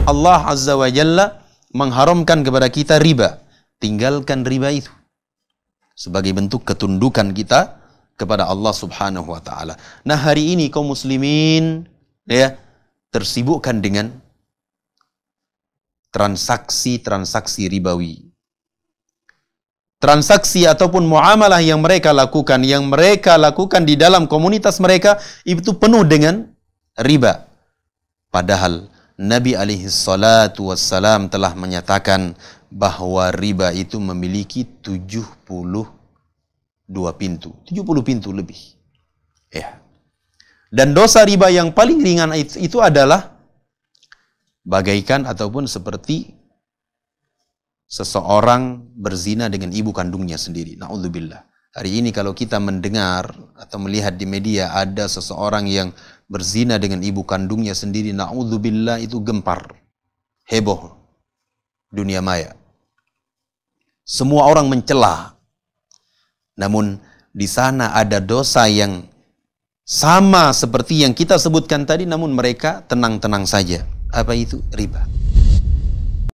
Allah Azza wa Jalla mengharamkan kepada kita riba. Tinggalkan riba itu sebagai bentuk ketundukan kita kepada Allah Subhanahu wa taala. Nah, hari ini kaum muslimin ya tersibukkan dengan transaksi ribawi. Transaksi ataupun muamalah yang mereka lakukan di dalam komunitas mereka itu penuh dengan riba. Padahal Nabi alaihi salatu wassalam telah menyatakan bahwa riba itu memiliki 72 pintu. 70 pintu lebih. Ya. Dan dosa riba yang paling ringan itu adalah bagaikan ataupun seperti seseorang berzina dengan ibu kandungnya sendiri. Na'udzubillah. Hari ini kalau kita mendengar atau melihat di media ada seseorang yang berzina dengan ibu kandungnya sendiri, na'udzubillah, itu gempar, heboh dunia maya. Semua orang mencela. Namun di sana ada dosa yang sama seperti yang kita sebutkan tadi, namun mereka tenang-tenang saja. Apa itu? Riba.